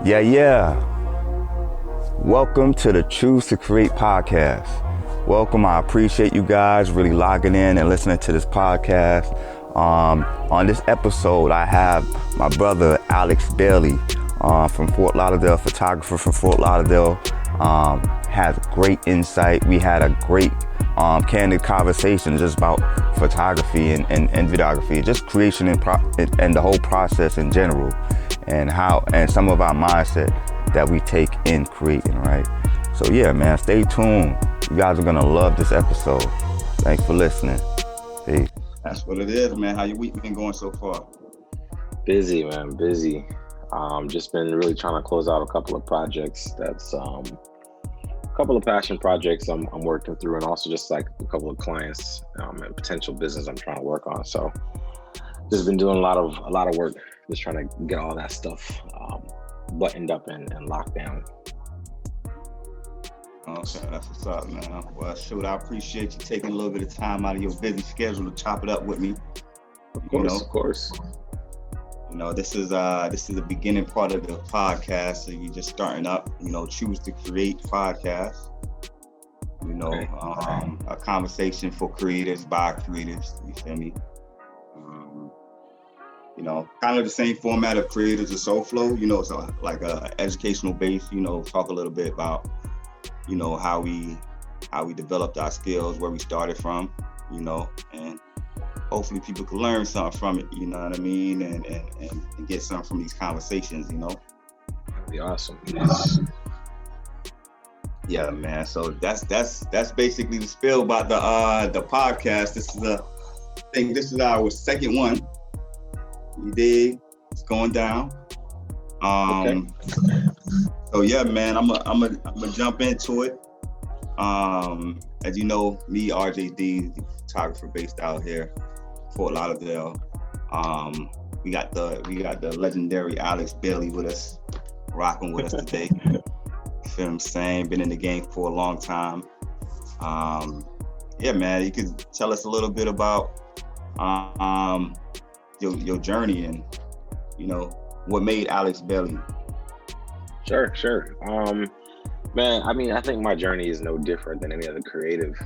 Yeah. Welcome to the Choose to Create podcast. Welcome. I appreciate you guys really logging in and listening to this podcast. On this episode, I have my brother Alex Baliey from Fort Lauderdale, photographer from Fort Lauderdale. Has great insight. We had a great candid conversation just about photography and videography, just creation and the whole process in general, and some of our mindset that we take in creating, right? So yeah, man, stay tuned. You guys are gonna love this episode. Thanks for listening. Peace. That's what it is, man. How your week been going so far? Busy, man, busy. Just been really trying to close out a couple of projects. That's a couple of passion projects I'm working through, and also just like a couple of clients and potential business I'm trying to work on. So just been doing a lot of work, just trying to get all that stuff buttoned up and locked down. Okay, that's what's up, man. Well, shoot, I appreciate you taking a little bit of time out of your busy schedule to chop it up with me. Of course. You know, this is the beginning part of the podcast, so you're just starting up. You know, Choose to Create podcast. You know, a conversation for creators by creators. You feel me? You know, kind of the same format of Creators of Soul Flow. You know, so like a educational base. You know, talk a little bit about, you know, how we developed our skills, where we started from. You know, and hopefully people can learn something from it, you know what I mean, and get something from these conversations, you know. That'd be awesome. Yeah, man. So that's basically the spill about the podcast. I think this is our second one. You dig? It's going down. Okay. So yeah, man, I'm gonna jump into it. As you know, me, RJD, the photographer based out here, Fort Lauderdale. We got the legendary Alex Baliey with us, rocking with us today. You feel what I'm saying? Been in the game for a long time. Yeah, man, you could tell us a little bit about your journey and, you know, what made Alex Baliey. Sure. Man, I mean, I think my journey is no different than any other creative.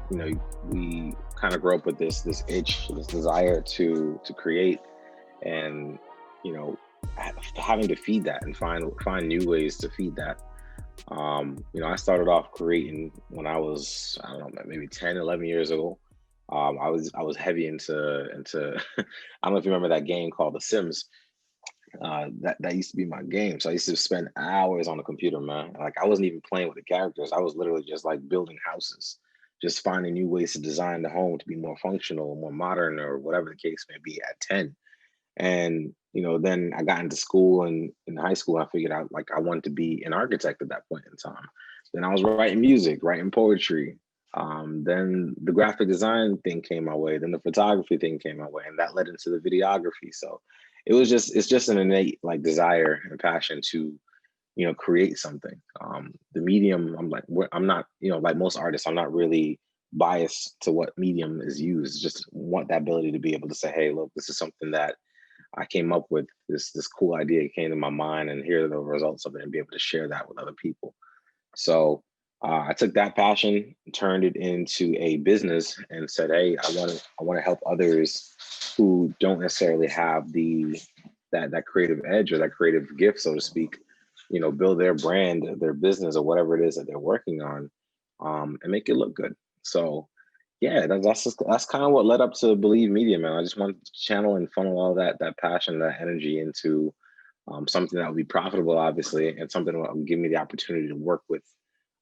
You know, we kind of grow up with this itch, this desire to create, and, you know, having to feed that and find new ways to feed that. You know, I started off creating when I was, I don't know, maybe 10, 11 years ago. I was heavy into I don't know if you remember that game called The Sims. That used to be my game. So I used to spend hours on the computer, man. Like, I wasn't even playing with the characters. I was literally just like building houses, just finding new ways to design the home to be more functional, more modern, or whatever the case may be at 10. And, you know, then I got into school, and in high school, I figured out like I wanted to be an architect at that point in time. Then I was writing music, writing poetry. Then the graphic design thing came my way. Then the photography thing came my way, and that led into the videography. So it's just an innate like desire and passion to, you know, create something. The medium, I'm not, you know, like most artists, I'm not really biased to what medium is used. Just want that ability to be able to say, hey, look, this is something that I came up with. This cool idea came to my mind, and here are the results of it, and be able to share that with other people. So I took that passion, turned it into a business, and said, hey, I want to help others who don't necessarily have that creative edge or that creative gift, so to speak, you know, build their brand, their business, or whatever it is that they're working on, and make it look good. So yeah, that's kind of what led up to Believe Media, man. I just wanted to channel and funnel all that passion, that energy into something that would be profitable, obviously, and something that would give me the opportunity to work with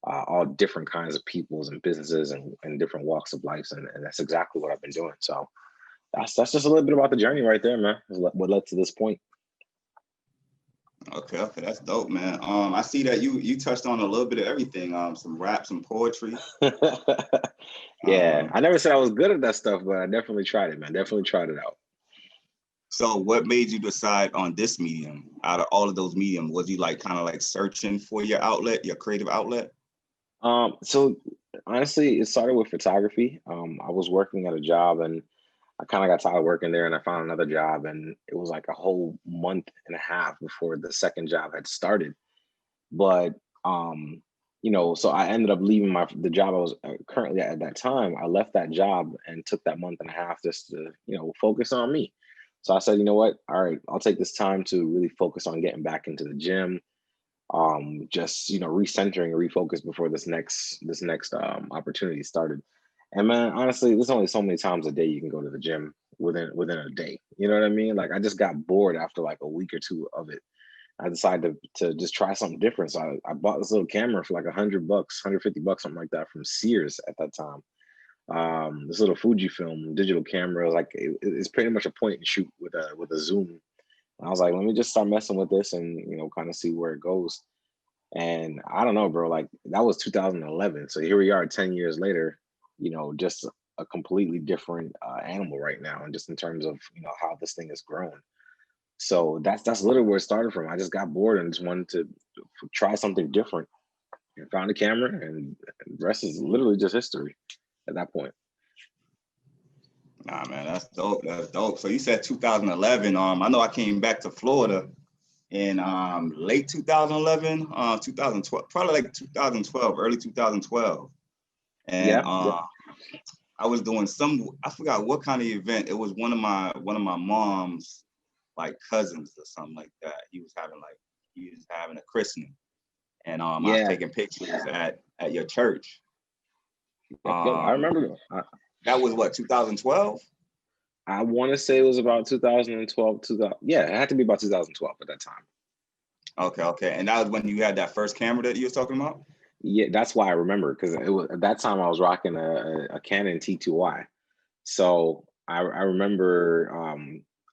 all different kinds of peoples and businesses and different walks of life. And that's exactly what I've been doing. So that's just a little bit about the journey right there, man. What led to this point. Okay, that's dope, man. I see that you touched on a little bit of everything. Some rap, some poetry. Yeah, I never said I was good at that stuff, but I definitely tried it, man. Definitely tried it out. So what made you decide on this medium out of all of those mediums? Was you like kind of like searching for your outlet, your creative outlet? So honestly, it started with photography. I was working at a job, and I kind of got tired of working there and I found another job, and it was like a whole month and a half before the second job had started. But so I ended up leaving the job I was currently at that time. I left that job and took that month and a half just to, focus on me. So I said, you know what? All right, I'll take this time to really focus on getting back into the gym. Just recentering and refocus before this next opportunity started. And man, honestly, there's only so many times a day you can go to the gym within a day. You know what I mean? Like I just got bored after like a week or two of it. I decided to just try something different. So I bought this little camera for like $100, $150, something like that from Sears at that time. This little Fujifilm digital camera, like it's pretty much a point and shoot with a zoom. And I was like, let me just start messing with this and kind of see where it goes. And I don't know, bro, like that was 2011. So here we are 10 years later, just a completely different animal right now. And just in terms of, how this thing has grown. So that's literally where it started from. I just got bored and just wanted to try something different and found a camera, and the rest is literally just history at that point. Nah, man, that's dope. That's dope. So you said 2011. I know I came back to Florida in late 2011, 2012, probably like 2012, early 2012. And I was doing I forgot what kind of event. It was one of my mom's like cousins or something like that. He was having a christening, and I was taking pictures at your church. I remember that was what, 2012? I want to say it was about 2012. It had to be about 2012 at that time. Okay, and that was when you had that first camera that you was talking about. Yeah, that's why I remember, because it was at that time I was rocking a Canon T2i. So I remember.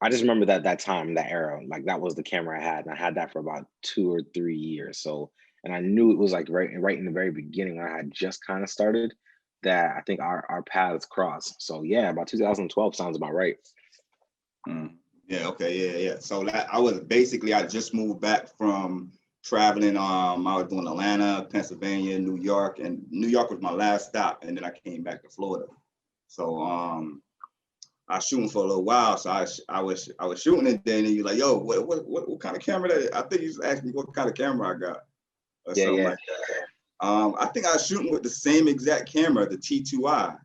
I just remember that time, that era, like that was the camera I had, and I had that for about 2 or 3 years. So, and I knew it was like right in the very beginning when I had just kind of started that I think our paths crossed. So yeah, about 2012 sounds about right. Yeah. Okay. Yeah. So I just moved back from traveling. I was doing Atlanta, Pennsylvania, New York, and New York was my last stop, and then I came back to Florida. So I was shooting for a little while, so I was shooting it. Then and you're like, yo, what kind of camera that? I think you just asked me what kind of camera I got, or something like that. I think I was shooting with the same exact camera, the T2i.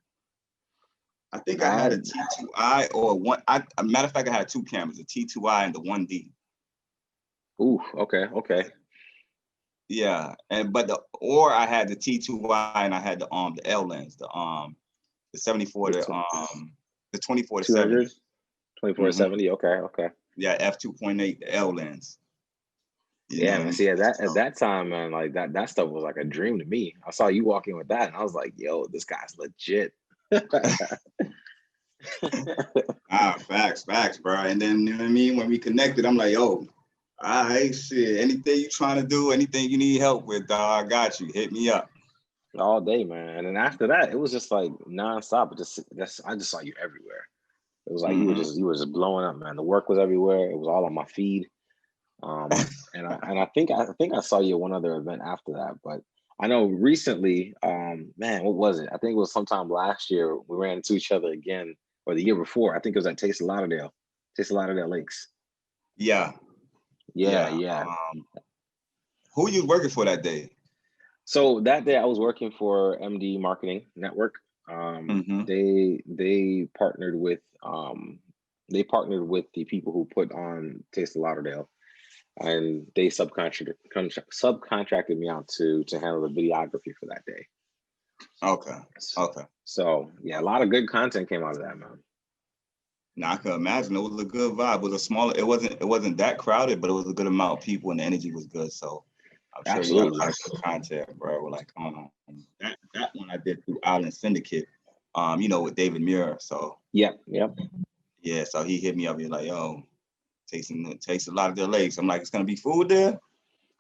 I think I had a T2i or one. A matter of fact, I had two cameras, the T2i and the 1D. Ooh, okay. Yeah, or I had the T2i and I had the L lens, the 74 the 24 to 70. 24 to 70. Okay. Yeah, f2.8, the L lens. Yeah, man. See, at that time, man, like that stuff was like a dream to me. I saw you walking with that, and I was like, "Yo, this guy's legit." Facts, bro. And then you know what I mean. When we connected, I'm like, "Yo, all right, shit. Anything you trying to do, anything you need help with, dog, I got you. Hit me up." All day, man. And then after that, it was just like nonstop. I just saw you everywhere. It was like you were just blowing up, man. The work was everywhere. It was all on my feed. And I think I saw you at one other event after that, but I know recently, man, what was it? I think it was sometime last year we ran into each other again, or the year before. I think it was at Taste of Lauderdale Lakes. Yeah. Who you working for that day? So that day I was working for MD Marketing Network. They partnered with the people who put on Taste of Lauderdale, and they subcontracted me out to handle the videography for that day. Okay. So yeah, a lot of good content came out of that, man. Now I can imagine it was a good vibe. It was it wasn't that crowded, but it was a good amount of people and the energy was good. So I'm sure you got a lot of good content, bro. We're like, that one I did through Island Syndicate, with David Muir. So yep. Yeah, so he hit me up. He's like, yo, taste a lot of their lakes. I'm like, it's gonna be food there?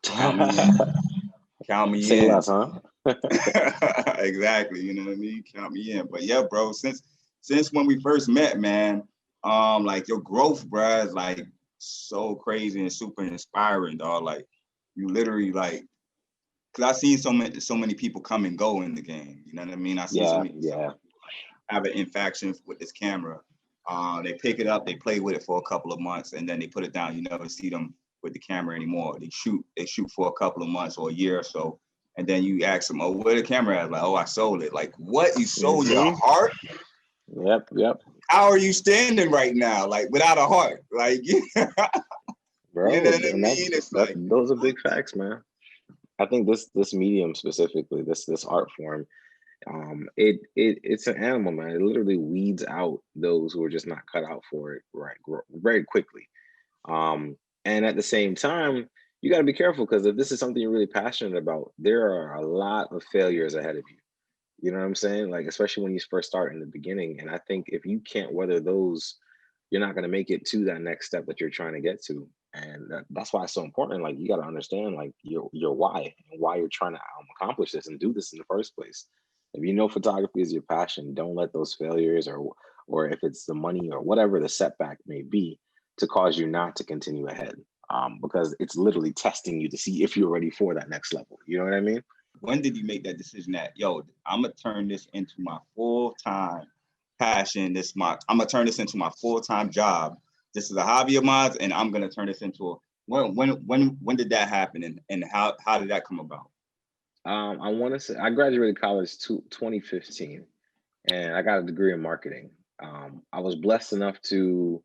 Count me in. Count me Say in. less, huh? Exactly. You know what I mean? Count me in. But yeah, bro, since when we first met, man, like your growth, bro, is like so crazy and super inspiring, dog. Like you literally like, cause I've seen so many people come and go in the game. You know what I mean? I see so many people have an infection with this camera. They pick it up, they play with it for a couple of months, and then they put it down. You never see them with the camera anymore. They shoot for a couple of months or a year or so, and then you ask them, "Oh, where the camera at?" Like, "Oh, I sold it." Like, what? You sold your heart? Yep. How are you standing right now, like without a heart? Like, Bro, you know what I and mean? It's like those are big facts, man. I think this medium specifically, this art form, it's an animal, man. It literally weeds out those who are just not cut out for it, right, very quickly. And at the same time, you got to be careful, because if this is something you're really passionate about, there are a lot of failures ahead of you. You know what I'm saying? Like, especially when you first start in the beginning. And I think if you can't weather those, you're not going to make it to that next step that you're trying to get to. And that's why it's so important. Like, you got to understand, like, your why, and why you're trying to accomplish this and do this in the first place. If you know photography is your passion, don't let those failures, or if it's the money or whatever the setback may be, to cause you not to continue ahead. Because it's literally testing you to see if you're ready for that next level. You know what I mean? when did you make that decision that, yo, I'm gonna turn this into my full-time passion? I'm gonna turn this into my full-time job. This is a hobby of mine, and I'm gonna turn this into a when did that happen, and how did that come about? I want to say I graduated college 2015, and I got a degree in marketing. I was blessed enough to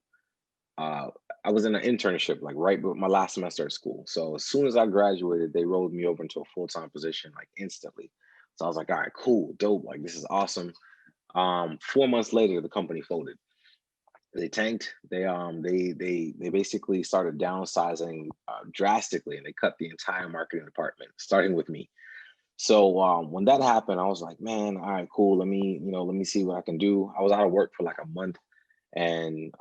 uh, I was in an internship like right with my last semester at school. So as soon as I graduated, they rolled me over into a full-time position like instantly. So I was like, all right, cool, dope, like this is awesome. 4 months later, the company folded. They tanked. They basically started downsizing drastically, and they cut the entire marketing department, starting with me. So when that happened, I was like, man, all right, cool. Let me see what I can do. I was out of work for like a month, and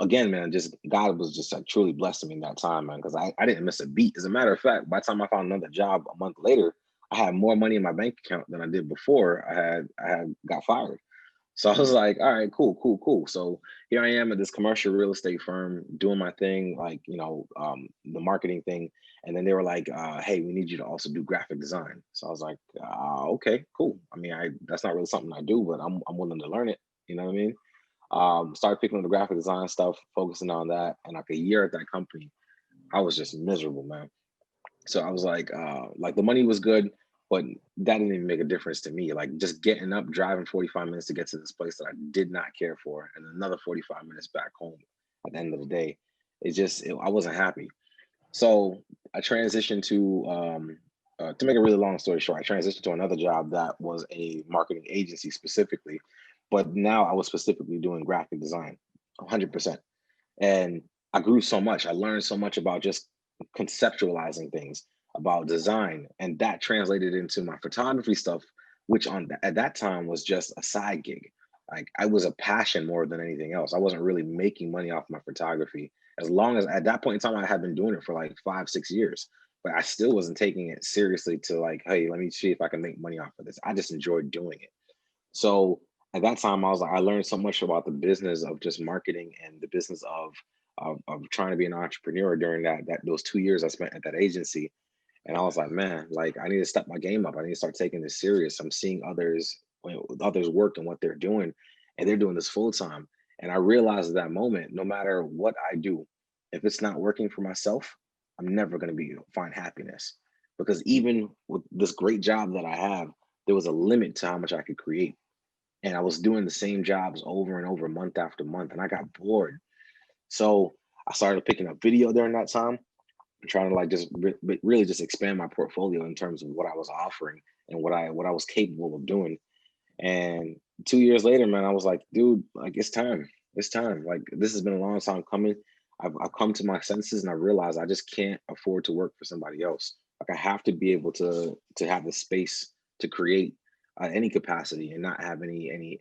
again, man, just God was just like truly blessing me in that time, man, because I didn't miss a beat. As a matter of fact, by the time I found another job a month later, I had more money in my bank account than I did before I had got fired. So I was like, all right, cool. So here I am at this commercial real estate firm doing my thing, like, the marketing thing. And then they were like, hey, we need you to also do graphic design. So I was like, okay, cool. I mean, that's not really something I do, but I'm willing to learn it. You know what I mean? Started picking up the graphic design stuff, focusing on that. And like a year at that company, I was just miserable, man. So I was like the money was good, but that didn't even make a difference to me. Like just getting up, driving 45 minutes to get to this place that I did not care for, and another 45 minutes back home at the end of the day, I wasn't happy. So I transitioned to make a really long story short, I transitioned to another job that was a marketing agency specifically, but now I was specifically doing graphic design, 100%. And I grew so much. I learned so much about just conceptualizing things, about design, and that translated into my photography stuff, which at that time was just a side gig. Like I was a passion more than anything else. I wasn't really making money off my photography. As long as at that point in time, I had been doing it for like 5, 6 years, but I still wasn't taking it seriously to like, hey, let me see if I can make money off of this. I just enjoyed doing it. So at that time, I was like, I learned so much about the business of just marketing and the business of trying to be an entrepreneur during those 2 years I spent at that agency. And I was like, man, like I need to step my game up. I need to start taking this serious. I'm seeing others work and what they're doing, and they're doing this full time. And I realized at that moment, no matter what I do, if it's not working for myself, I'm never going to be find happiness. Because even with this great job that I have, there was a limit to how much I could create. And I was doing the same jobs over and over, month after month, and I got bored. So I started picking up video during that time, trying to like just really just expand my portfolio in terms of what I was offering and what I was capable of doing. And 2 years later, man, I was like, dude, like it's time. It's time. Like this has been a long time coming. I've come to my senses, and I realized I just can't afford to work for somebody else. Like I have to be able to have the space to create any capacity and not have any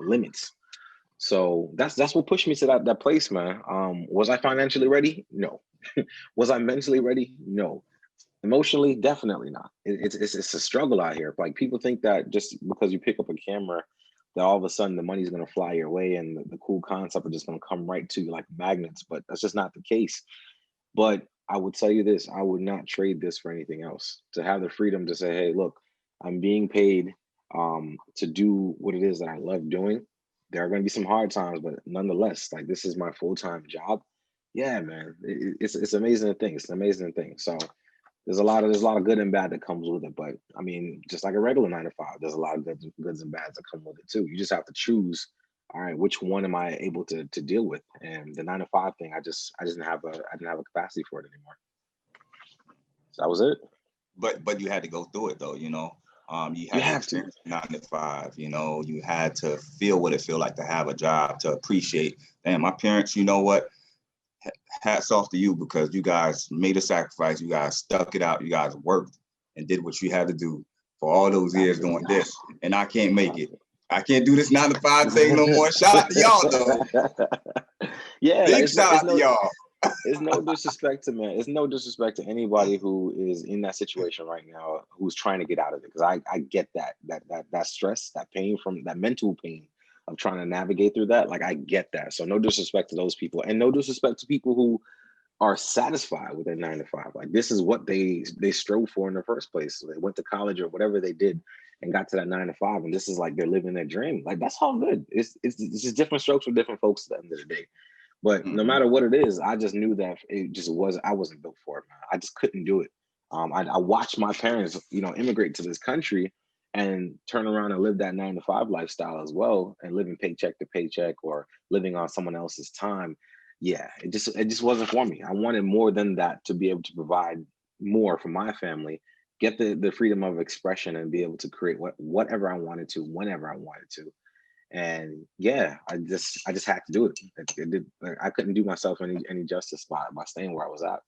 limits. So that's what pushed me to that place, man. Was I financially ready? No. Was I mentally ready? No. Emotionally, definitely not. It's a struggle out here. Like people think that just because you pick up a camera, that all of a sudden the money's gonna fly your way and the cool concept are just gonna come right to you like magnets. But that's just not the case. But I would tell you this: I would not trade this for anything else. To have the freedom to say, "Hey, look, I'm being paid to do what it is that I love doing. There are going to be some hard times, but nonetheless, like this is my full-time job. Yeah, man, it's amazing thing. It's an amazing thing. So there's a lot of good and bad that comes with it. But I mean, just like a regular 9 to 5, there's a lot of goods and bads that come with it too. You just have to choose. All right, which one am I able to deal with? And the 9 to 5 thing, I didn't have a capacity for it anymore. So that was it. But you had to go through it though, you know. You You had to have to. experience 9 to 5, you know, you had to feel what it feel like to have a job, to appreciate. And my parents, you know what? Hats off to you because you guys made a sacrifice, you guys stuck it out, you guys worked and did what you had to do for all those years doing this. And I can't make it. I can't do this 9 to 5 thing no more. Shout out to y'all though. Yeah, like Big shout out to y'all. it's no disrespect to man. It's no disrespect to anybody who is in that situation right now who's trying to get out of it. Because I get that stress, that pain from that mental pain of trying to navigate through that. Like I get that. So no disrespect to those people, and no disrespect to people who are satisfied with their 9 to 5. Like this is what they strove for in the first place. So they went to college or whatever they did and got to that 9 to 5, and this is like they're living their dream. Like that's all good. It's just different strokes for different folks at the end of the day. But no matter what it is, I just knew that it just was. I wasn't built for it, man. I just couldn't do it. I watched my parents, immigrate to this country and turn around and live that 9 to 5 lifestyle as well, and living paycheck to paycheck or living on someone else's time. Yeah, it just wasn't for me. I wanted more than that, to be able to provide more for my family, get the freedom of expression, and be able to create whatever I wanted to, whenever I wanted to. And yeah, I just had to do it. I couldn't do myself any justice by staying where I was at.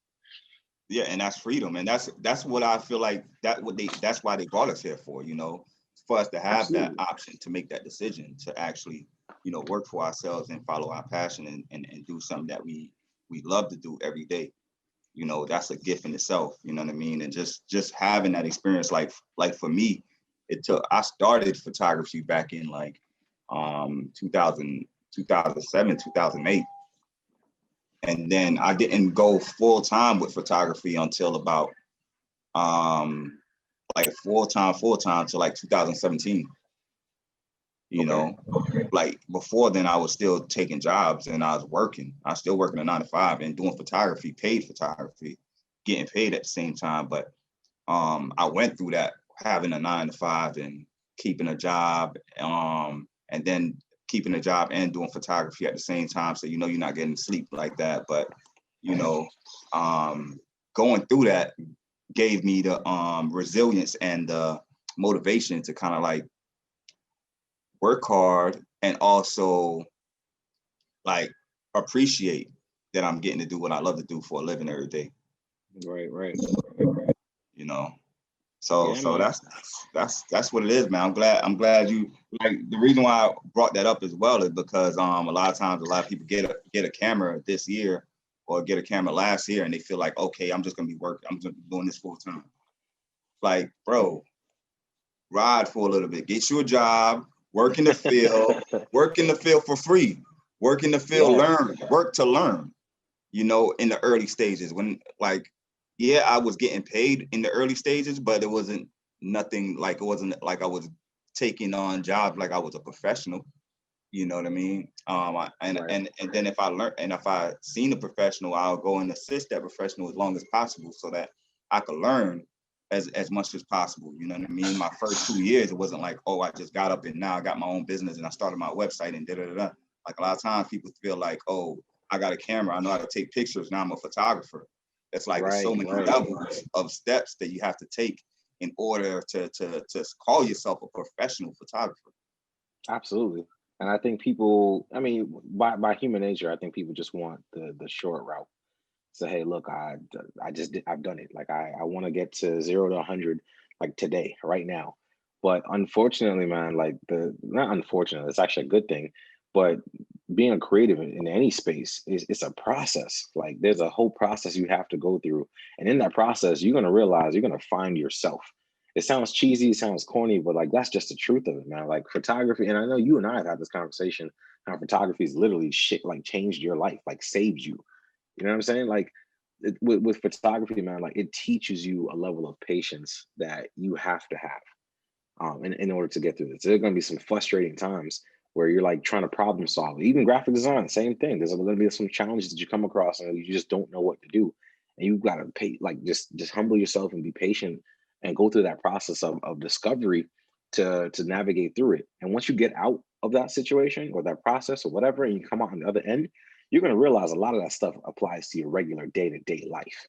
Yeah, and that's freedom, and that's what I feel like that's why they brought us here for, you know, for us to have that Absolutely. option to make that decision to actually, you know, work for ourselves and follow our passion and do something that we love to do every day. You know, that's a gift in itself, you know what I mean? And just having that experience, like for me, I started photography back in like 2000, 2007, 2008. And then I didn't go full time with photography until about like full time to like 2017. You know, like before then I was still taking jobs and I was working. I was still working a 9 to 5 and doing photography, paid photography, getting paid at the same time. But I went through that, having a 9 to 5 and keeping a job, and then keeping a job and doing photography at the same time. So, you know, you're not getting sleep like that. But, you know, going through that gave me the resilience and the motivation to kind of like work hard and also like appreciate that I'm getting to do what I love to do for a living every day. Right. You know. So Yeah, man. that's what it is, man. I'm glad you, like, the reason why I brought that up as well is because a lot of times a lot of people get a camera this year or get a camera last year and they feel like, okay, I'm just gonna be doing this full time. Like, bro, ride for a little bit, get you a job, work in the field for free, work in the field, Yeah. work to learn, you know, in the early stages when, like, yeah, I was getting paid in the early stages, but it wasn't like I was taking on jobs like I was a professional. You know what I mean? Right. And then if I seen a professional, I'll go and assist that professional as long as possible so that I could learn as much as possible. You know what I mean? My first 2 years, it wasn't like, oh, I just got up and now I got my own business and I started my website and da-da-da-da. Like a lot of times people feel like, oh, I got a camera, I know how to take pictures, now I'm a photographer. It's like there's so many levels of steps that you have to take in order to call yourself a professional photographer. Absolutely. And I think people, I mean, by human nature, I think people just want the short route. So hey, look, I've done it. Like I want to get to 0 to 100 like today, right now. But unfortunately, man, like not unfortunately, it's actually a good thing. But being a creative in any space it's a process. Like there's a whole process you have to go through. And in that process, you're gonna realize you're gonna find yourself. It sounds cheesy, it sounds corny, but like that's just the truth of it, man. Like photography, and I know you and I have had this conversation, how photography is literally shit, like changed your life, like saved you. You know what I'm saying? Like with photography, man, like it teaches you a level of patience that you have to have. in order to get through this. There are going to be some frustrating times where you're like trying to problem solve. Even graphic design, same thing. There's going to be some challenges that you come across and you just don't know what to do. And you've got to pay, like just humble yourself and be patient and go through that process of discovery to navigate through it. And once you get out of that situation or that process or whatever, and you come out on the other end, you're going to realize a lot of that stuff applies to your regular day-to-day life.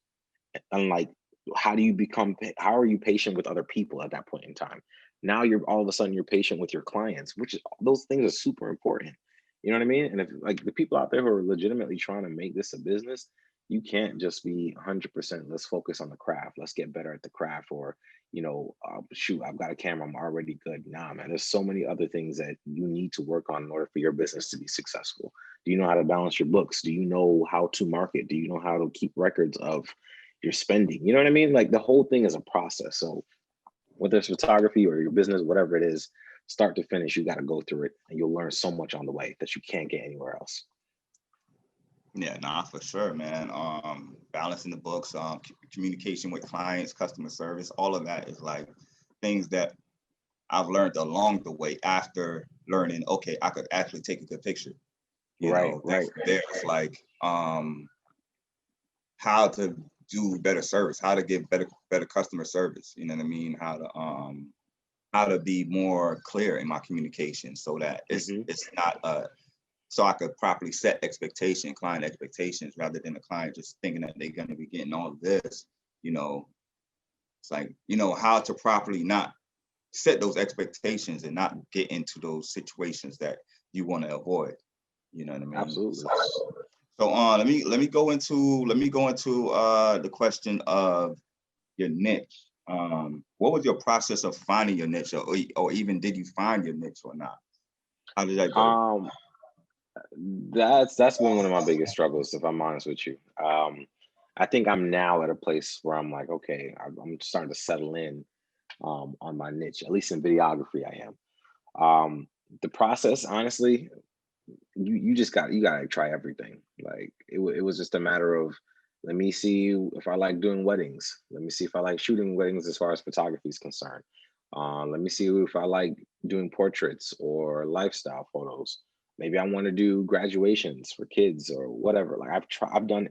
Unlike how are you patient with other people at that point in time? Now you're all of a sudden you're patient with your clients, which is, those things are super important. You know what I mean? And if like the people out there who are legitimately trying to make this a business, you can't just be 100%. Let's focus on the craft. Let's get better at the craft, or shoot, I've got a camera, I'm already good. Nah, man. There's so many other things that you need to work on in order for your business to be successful. Do you know how to balance your books? Do you know how to market? Do you know how to keep records of your spending? You know what I mean? Like the whole thing is a process. So whether it's photography or your business, whatever it is, start to finish, you got to go through it, and you'll learn so much on the way that you can't get anywhere else. Yeah, nah, for sure, man. Balancing the books, communication with clients, customer service, all of that is like things that I've learned along the way after learning, okay, I could actually take a good picture. Right. There's like how to do better service, how to give better customer service. You know what I mean? How to be more clear in my communication so that it's not so I could properly set client expectations, rather than the client just thinking that they're going to be getting all of this. It's like, how to properly not set those expectations and not get into those situations that you want to avoid. You know what I mean? Absolutely. So let me go into the question of your niche. What was your process of finding your niche, or even did you find your niche or not? How did that go? That's been one of my biggest struggles, if I'm honest with you. I think I'm now at a place where I'm like, okay, I'm starting to settle in on my niche. At least in videography, I am. The process, honestly, you gotta try everything. Like it was just a matter of, let me see if I like doing weddings. Let me see if I like shooting weddings as far as photography is concerned. Let me see if I like doing portraits or lifestyle photos. Maybe I want to do graduations for kids or whatever. Like I've done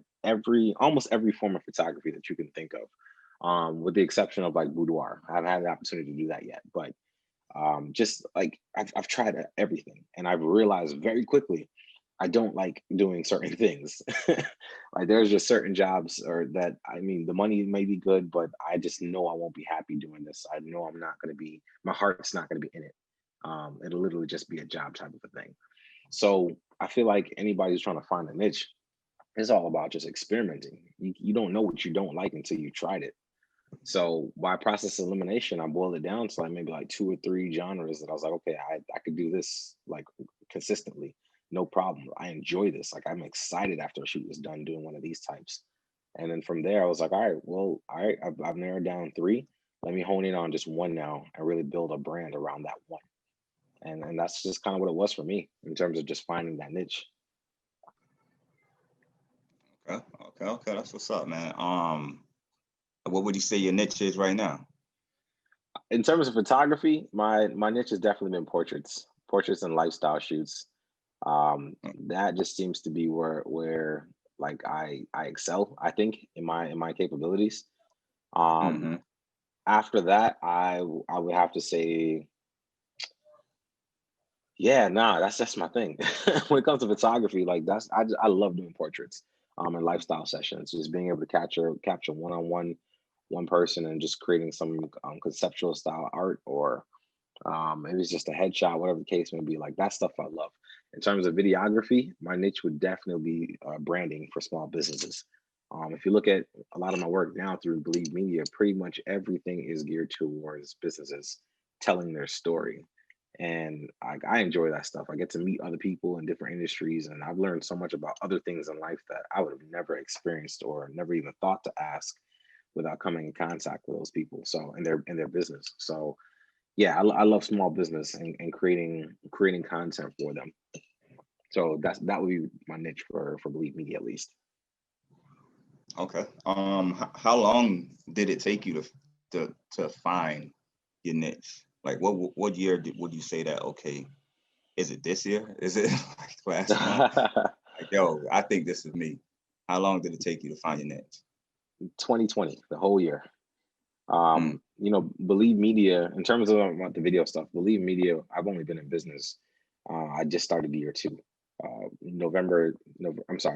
almost every form of photography that you can think of, with the exception of like boudoir. I haven't had the opportunity to do that yet, but just like I've tried everything, and I've realized very quickly I don't like doing certain things. Like there's just certain jobs, or that, I mean, the money may be good, but I just know I won't be happy doing this. I know I'm not going to be, my heart's not going to be in it. It'll literally just be a job type of a thing. So I feel like anybody who's trying to find a niche, it's all about just experimenting. You don't know what you don't like until you tried it. So by process elimination, I boiled it down to like maybe like 2 or 3 genres that I was like, okay, I could do this like consistently, no problem. I enjoy this. Like I'm excited after a shoot is done doing one of these types. And then from there, I was like, all right, I've narrowed down 3. Let me hone in on just one now and really build a brand around that one. And that's just kind of what it was for me in terms of just finding that niche. Okay. That's what's up, man. What would you say your niche is right now? In terms of photography, my niche has definitely been portraits and lifestyle shoots. That just seems to be where like I excel, I think, in my capabilities. After that, I would have to say, yeah, nah, that's my thing. When it comes to photography, like I love doing portraits and lifestyle sessions, just being able to capture one person and just creating some conceptual style art, or maybe it's just a headshot, whatever the case may be. Like that stuff I love. In terms of videography, my niche would definitely be branding for small businesses. If you look at a lot of my work now through Believe Media, pretty much everything is geared towards businesses telling their story. And I enjoy that stuff. I get to meet other people in different industries, and I've learned so much about other things in life that I would have never experienced or never even thought to ask without coming in contact with those people. So in their business. So yeah, I love small business and creating content for them. So that would be my niche for Believe Media, at least. Okay. How long did it take you to find your niche? Like what year would you say that, okay, is it this year? Is it like last month? Like, yo, I think this is me. How long did it take you to find your niche? 2020, the whole year. Mm, Believe Media, in terms of the video stuff, Believe Media, I've only been in business. I just started year two.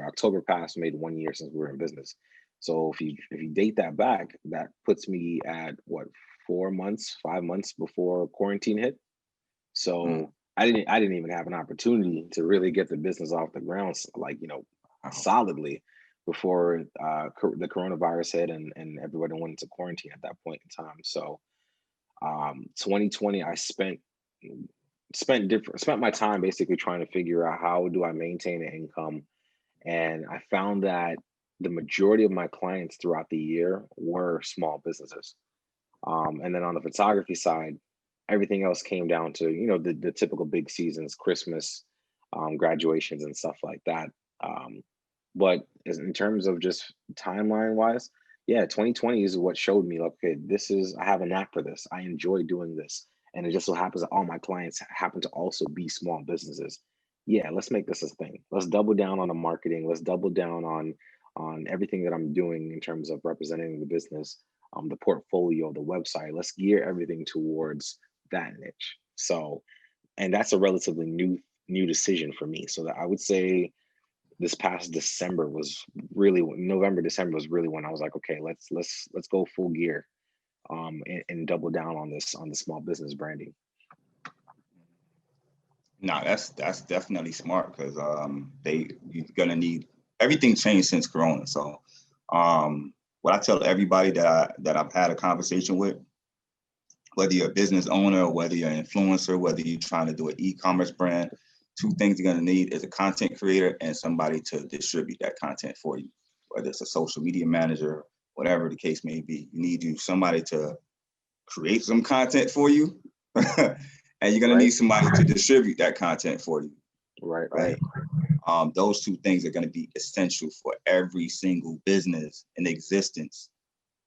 October passed, made 1 year since we were in business. So if you date that back, that puts me at what, 4 months, 5 months before quarantine hit. mm, So I didn't even have an opportunity to really get the business off the ground, like, wow. solidly before the coronavirus hit and everybody went into quarantine at that point in time. So 2020, I spent my time basically trying to figure out how do I maintain an income, and I found that the majority of my clients throughout the year were small businesses. And then on the photography side, everything else came down to, the typical big seasons, Christmas, graduations, and stuff like that. Um, but in terms of just timeline wise, yeah, 2020 is what showed me, like, okay, I have a knack for this. I enjoy doing this. And it just so happens that all my clients happen to also be small businesses. Yeah, let's make this a thing. Let's double down on the marketing. Let's double down on everything that I'm doing in terms of representing the business, the portfolio, the website. Let's gear everything towards that niche. So, and that's a relatively new decision for me. So that I would say this past December was really November, December was really when I was like, okay, let's go full gear, and double down on the small business branding. Nah, that's definitely smart because you're gonna need everything changed since Corona. So what I tell everybody that I've had a conversation with, whether you're a business owner or whether you're an influencer, whether you're trying to do an e-commerce brand, two things you're going to need is a content creator and somebody to distribute that content for you, whether it's a social media manager, whatever the case may be. You need somebody to create some content for you, and you're going to Right, need somebody to distribute that content for you, right, right. right? Those two things are going to be essential for every single business in existence,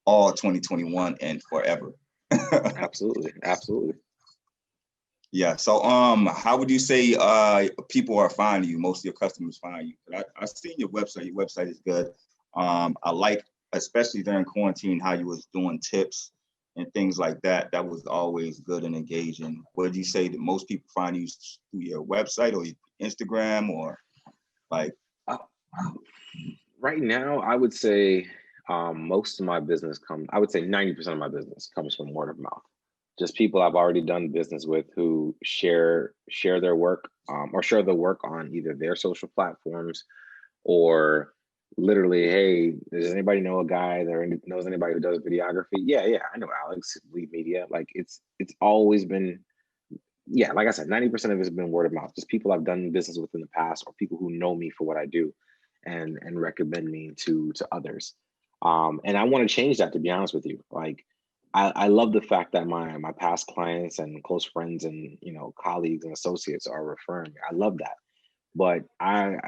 all 2021 and forever. Absolutely, absolutely. Yeah. So, how would you say people are finding you? Most of your customers find you. I've seen your website. Your website is good. I like, especially during quarantine, how you was doing tips and things like that. That was always good and engaging. Would you say that most people find you through your website or Instagram or like? Uh, right now, I would say most of my business I would say 90% of my business comes from word of mouth. Just people I've already done business with who share their work, or share the work on either their social platforms, or literally, hey, does anybody know a guy that knows anybody who does videography? Yeah, I know Alex, Lead Media. Like it's always been, yeah, like I said, 90% of it has been word of mouth. Just people I've done business with in the past, or people who know me for what I do, and recommend me to others. And I want to change that, to be honest with you. Like I love the fact that my past clients and close friends and colleagues and associates are referring me. I love that. But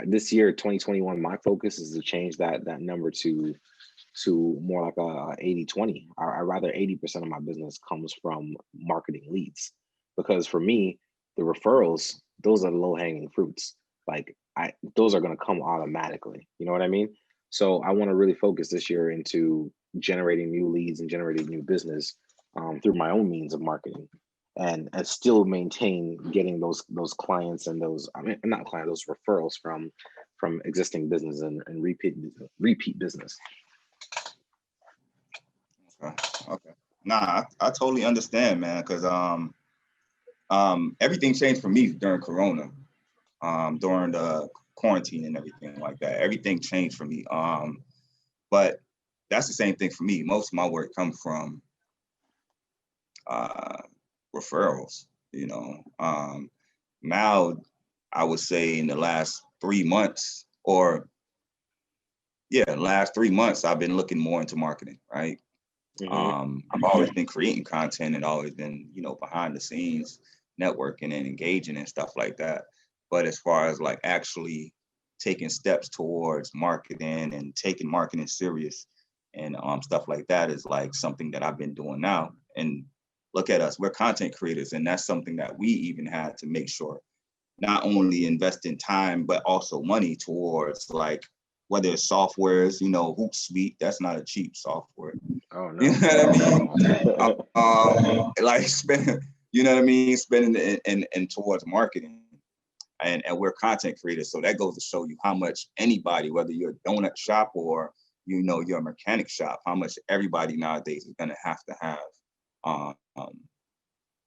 this year, 2021, my focus is to change that number to more like a 80/20. I rather 80% of my business comes from marketing leads, because for me, the referrals, those are the low hanging fruits. Like those are going to come automatically. You know what I mean? So I want to really focus this year into generating new leads and generating new business, through my own means of marketing, and still maintain getting those clients and those, I mean, not clients, those referrals from existing business and repeat business. Okay. Okay. Nah, I totally understand, man. Because everything changed for me during Corona, during the quarantine and everything like that. Everything changed for me. But that's the same thing for me. Most of my work comes from uh, referrals. You know, now I would say in the last 3 months, or yeah, last 3 months, I've been looking more into marketing. Right. Hmm. I've always been creating content and always been, behind the scenes networking and engaging and stuff like that. But as far as like actually taking steps towards marketing and taking marketing serious and stuff like that is like something that I've been doing now. And look at us, we're content creators. And that's something that we even had to make sure not only invest in time, but also money towards, like, whether it's softwares, Hootsuite, that's not a cheap software. Oh no. You know what I mean? Like spending, spending and towards marketing. And we're content creators. So that goes to show you how much anybody, whether you're a donut shop or, you're a mechanic shop, how much everybody nowadays is gonna have to have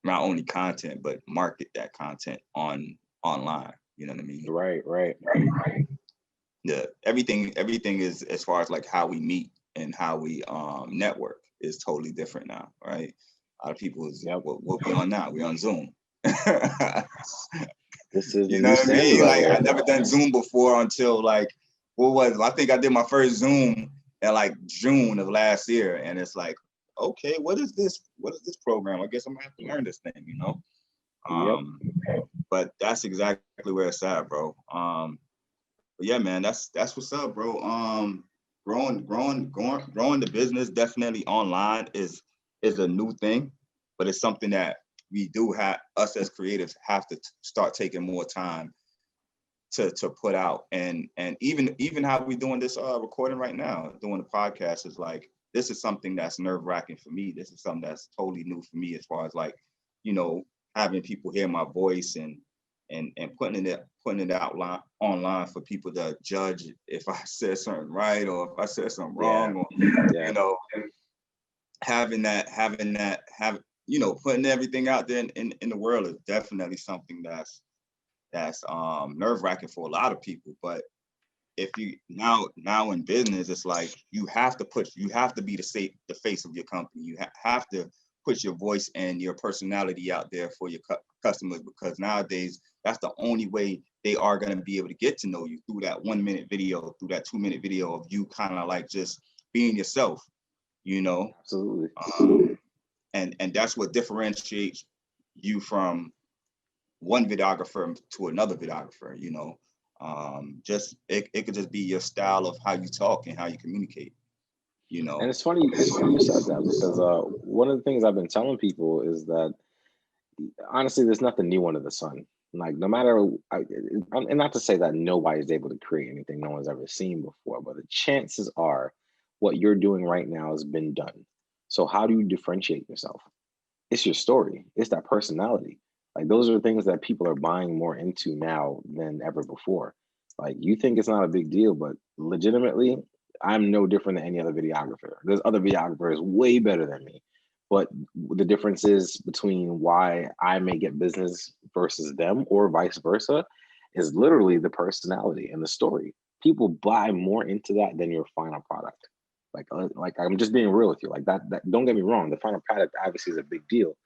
not only content, but market that content online. You know what I mean? Right. Yeah, everything is, as far as like how we meet and how we network, is totally different now, right? A lot of people is, what we on now? We on Zoom. This is You know what I mean? Like, I've never done Zoom before until, like, I think I did my first Zoom in like June of last year, and it's like, okay, what is this program? I guess I'm gonna have to learn this thing, But that's exactly where it's at, bro. But yeah, man, that's what's up, bro. Growing the business definitely online is a new thing, but it's something that we do have, us as creatives have to start taking more time to put out. And even how we doing this recording right now, doing the podcast, is like, this is something that's nerve-wracking for me. This is something that's totally new for me, as far as like, having people hear my voice and putting it out online for people to judge if I said something right or if I said something wrong, or putting everything out there in the world is definitely something that's nerve-wracking for a lot of people. But if you now in business, it's like you have to be the face of your company. You have to put your voice and your personality out there for your customers, because nowadays that's the only way they are going to be able to get to know you, through that 1 minute video, through that 2 minute video of you kind of like just being yourself, Absolutely. And that's what differentiates you from one videographer to another videographer. Just it could just be your style of how you talk and how you communicate. And it's funny you said that, because one of the things I've been telling people is that, honestly, there's nothing new under the sun. Like, no matter, and not to say that nobody's able to create anything no one's ever seen before, but the chances are what you're doing right now has been done. So how do you differentiate yourself? It's your story. It's that personality. Like, those are things that people are buying more into now than ever before. Like, you think it's not a big deal, but legitimately, I'm no different than any other videographer. There's other videographers way better than me. But the difference is between why I may get business versus them, or vice versa, is literally the personality and the story. People buy more into that than your final product. Like I'm just being real with you. Like that don't get me wrong. The final product obviously is a big deal.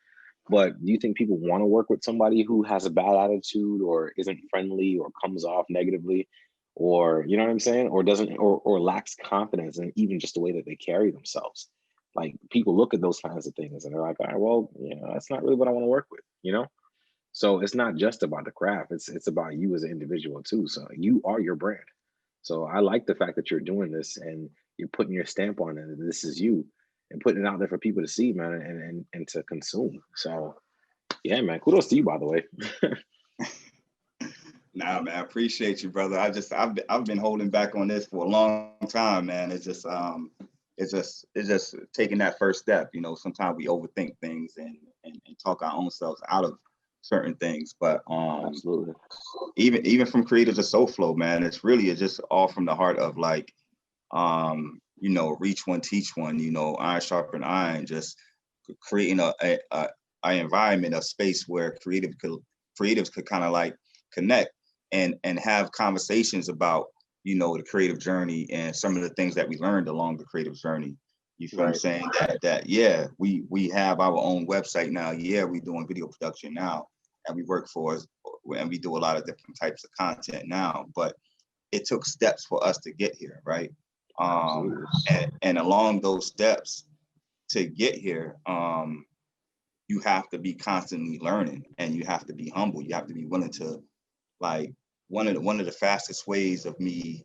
But do you think people want to work with somebody who has a bad attitude, or isn't friendly, or comes off negatively, or, you know what I'm saying, or doesn't, or lacks confidence in even just the way that they carry themselves? Like, people look at those kinds of things and they're like, all right, well, that's not really what I want to work with. So it's not just about the craft. It's about you as an individual too. So you are your brand. So I like the fact that you're doing this and you're putting your stamp on it, and this is you, and putting it out there for people to see, man, and to consume. So yeah, man, kudos to you, by the way. Nah, man, I appreciate you, brother. I've been holding back on this for a long time, man. It's just taking that first step. Sometimes we overthink things and talk our own selves out of certain things. But Absolutely. Even from Creators of Soul Flow, man, it's just all from the heart of, like, reach one, teach one, iron sharpen iron, just creating a environment, a space where creatives could kind of like connect and have conversations about, the creative journey and some of the things that we learned along the creative journey. You feel what I'm saying? That yeah, we have our own website now. Yeah, we're doing video production now, and we work for us, and we do a lot of different types of content now. But it took steps for us to get here, right? And along those steps to get here, you have to be constantly learning, and you have to be humble. You have to be willing to, like, one of the fastest ways of me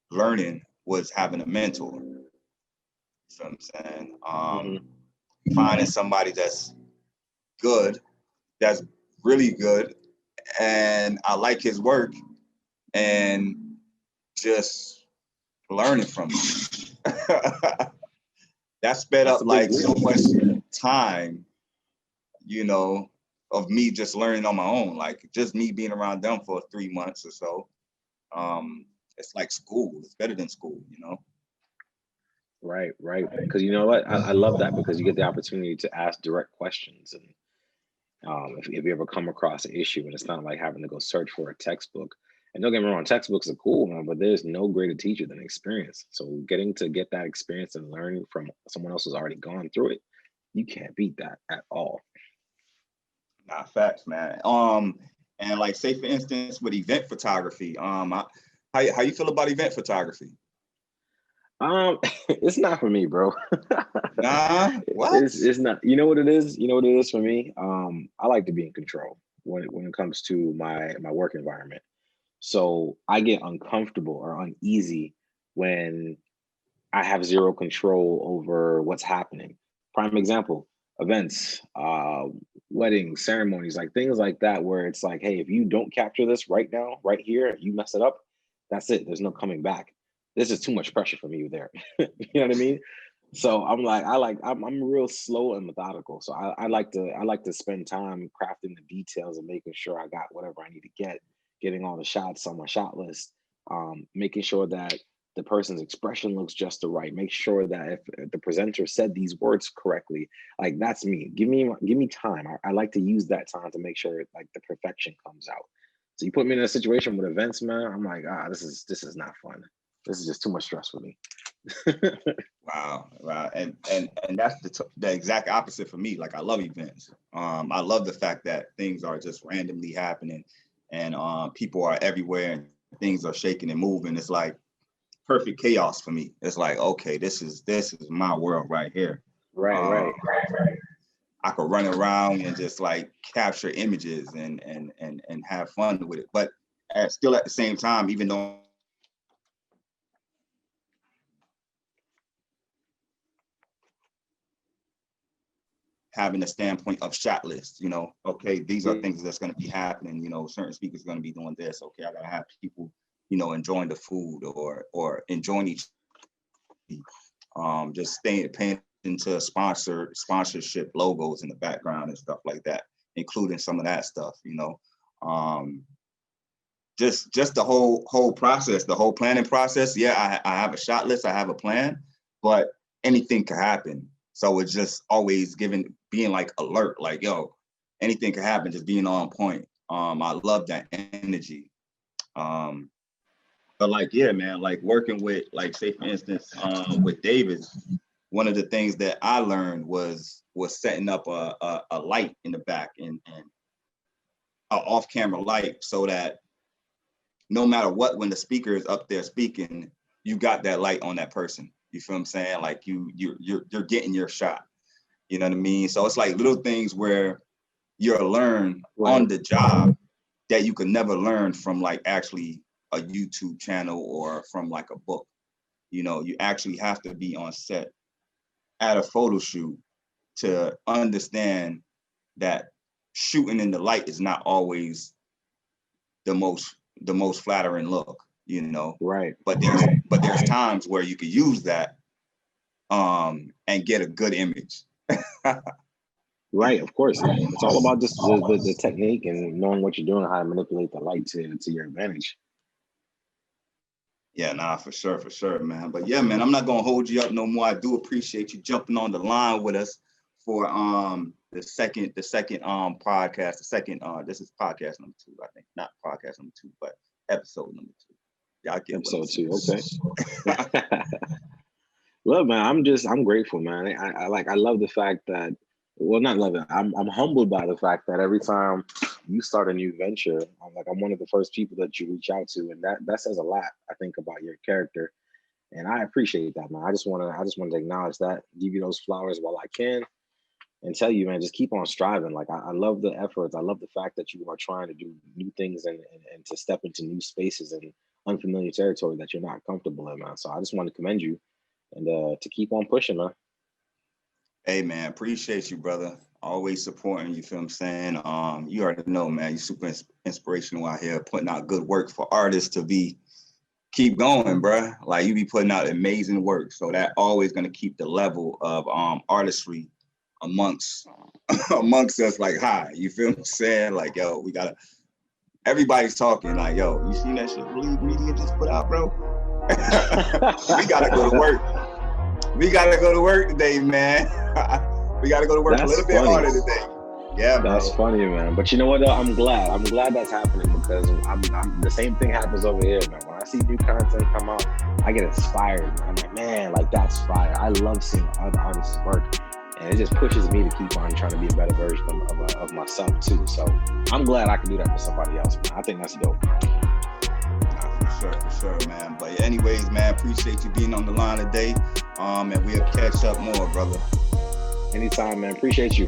learning was having a mentor. You know what I'm saying? Finding somebody that's good, that's really good, and I like his work, and just learning from him. That sped up like so much time, you know, of me just learning on my own, like just me being around them for 3 months or so. It's like school. It's better than school, you know? Right, right. Because you know what? I love that because you get the opportunity to ask direct questions. And if you ever come across an issue and it's not like having to go search for a textbook. And don't get me wrong, textbooks are cool, man, but there's no greater teacher than experience. So getting to get that experience and learning from someone else who's already gone through it, you can't beat that at all. Nah, facts, man. And like say for instance with event photography, how you feel about event photography? It's not for me, bro. Nah, what? It's not. You know what it is? You know what it is for me? I like to be in control when it comes to my work environment. So I get uncomfortable or uneasy when I have zero control over what's happening. Prime example, events, weddings, ceremonies, like things like that, where it's like, hey, if you don't capture this right now, right here, you mess it up, that's it. There's no coming back. This is too much pressure for me there. You know what I mean? So I'm like, I'm real slow and methodical. So I like to spend time crafting the details and making sure I got whatever I need to get, getting all the shots on my shot list, making sure that the person's expression looks just the right. Make sure that if the presenter said these words correctly, like that's me. Give me time. I like to use that time to make sure like the perfection comes out. So you put me in a situation with events, man. I'm like, this is not fun. This is just too much stress for me. Wow, and that's the exact opposite for me. Like I love events. I love the fact that things are just randomly happening, and people are everywhere, and things are shaking and moving. It's like perfect chaos for me. It's like, okay, this is my world right here. Right. I could run around and just like capture images and have fun with it, but still at the same time, even though having a standpoint of shot list, you know, okay, these are things that's going to be happening, you know, certain speakers are going to be doing this. Okay, I got to have people, you know, enjoying the food or enjoying each, just paying into sponsorship logos in the background and stuff like that, including some of that stuff, you know. Just the whole process, the whole planning process. Yeah, I have a shot list, I have a plan, but anything could happen. So it's just always being like alert, like, yo, anything could happen, just being on point. I love that energy. But like, yeah, man, like working with, like, say for instance, with David, one of the things that I learned was setting up a light in the back and an off-camera light so that no matter what, when the speaker is up there speaking, you got that light on that person. You feel what I'm saying? Like you're getting your shot. You know what I mean? So it's like little things where you'll learn on the job that you could never learn from like actually a YouTube channel or from like a book. You know, you actually have to be on set at a photo shoot to understand that shooting in the light is not always the most flattering look, you know. Right. But there's times where you could use that and get a good image. Right, of course. It's all about just the technique and knowing what you're doing, how to manipulate the light to your advantage. Yeah, nah, for sure, man. But yeah, man, I'm not gonna hold you up no more. I do appreciate you jumping on the line with us for the second podcast. The second this is podcast number 2, I think. Not podcast number 2, but episode number 2. Y'all get episode 2, okay. Well, man, I'm grateful, man. I love the fact that, well, not love it. I'm humbled by the fact that every time you start a new venture, I'm one of the first people that you reach out to, and that says a lot, I think, about your character, and I appreciate that, man. I just want to acknowledge that, give you those flowers while I can, and tell you, man, just keep on striving. Like I love the efforts. I love the fact that you are trying to do new things and to step into new spaces and unfamiliar territory that you're not comfortable in, man. So I just want to commend you and to keep on pushing, man. Hey, man, appreciate you, brother. always supporting, you feel what I'm saying? You already know, man, you're super inspirational out here, putting out good work for artists to keep going, bruh. Like, you be putting out amazing work. So that always gonna keep the level of artistry amongst us like high. You feel what I'm saying? Like, yo, everybody's talking like, yo, you seen that shit Believe Media just put out, bro? We gotta go to work. We gotta go to work today, man. We gotta go to work a little bit harder today. Yeah, bro. That's funny, man. But you know what, though? I'm glad that's happening, because I'm the same thing happens over here, man. When I see new content come out, I get inspired. I'm like, man, like, that's fire. I love seeing other artists work. And it just pushes me to keep on trying to be a better version of myself, too. So I'm glad I can do that for somebody else, man. I think that's dope. For sure, man. But anyways, man, appreciate you being on the line today. And we'll catch up more, brother. Anytime, man. Appreciate you.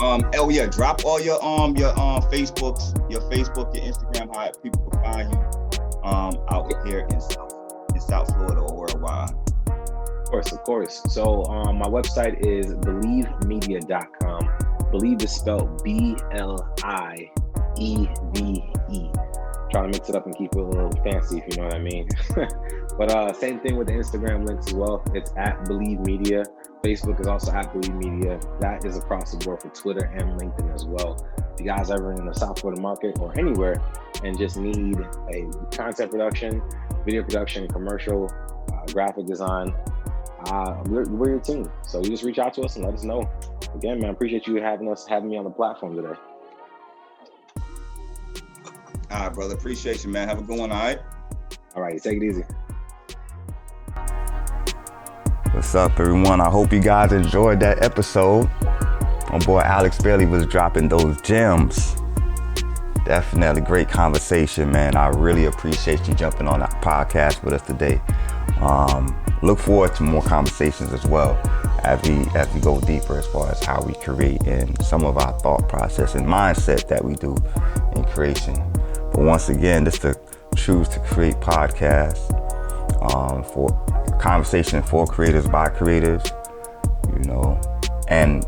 Oh yeah, drop all your Facebooks, your Instagram, how people can find you out here in South Florida or worldwide. Of course. So my website is believemedia.com. Believe is spelled BLIEVE. Trying to mix it up and keep it a little fancy, if you know what I mean. But same thing with the Instagram links as well. It's at Believe Media. Facebook is also at Believe Media. That is across the board for Twitter and LinkedIn as well. If you guys ever in the South Florida market or anywhere and just need a content production, video production, commercial, graphic design, we're your team. So you just reach out to us and let us know. Again, man, appreciate you having me on the platform today. All right, brother. Appreciate you, man. Have a good one, all right? All right, take it easy. What's up, everyone? I hope you guys enjoyed that episode. My boy Alex Baliey was dropping those gems. Definitely great conversation, man. I really appreciate you jumping on that podcast with us today. Look forward to more conversations as well as we go deeper as far as how we create and some of our thought process and mindset that we do in creation. But once again, this is the Choose to Create podcast for conversation for creators by creators, and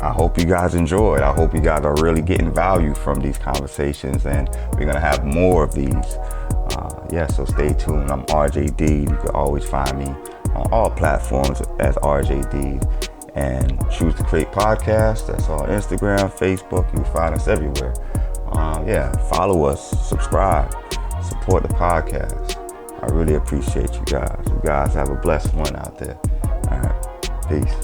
I hope you guys enjoyed. I hope you guys are really getting value from these conversations, and we're gonna have more of these. So stay tuned. I'm RJD. You can always find me on all platforms as RJD and Choose to Create podcast. That's on Instagram, Facebook. You can find us everywhere. Follow us, subscribe, support the podcast. I really appreciate you guys. You guys have a blessed one out there. All right, peace.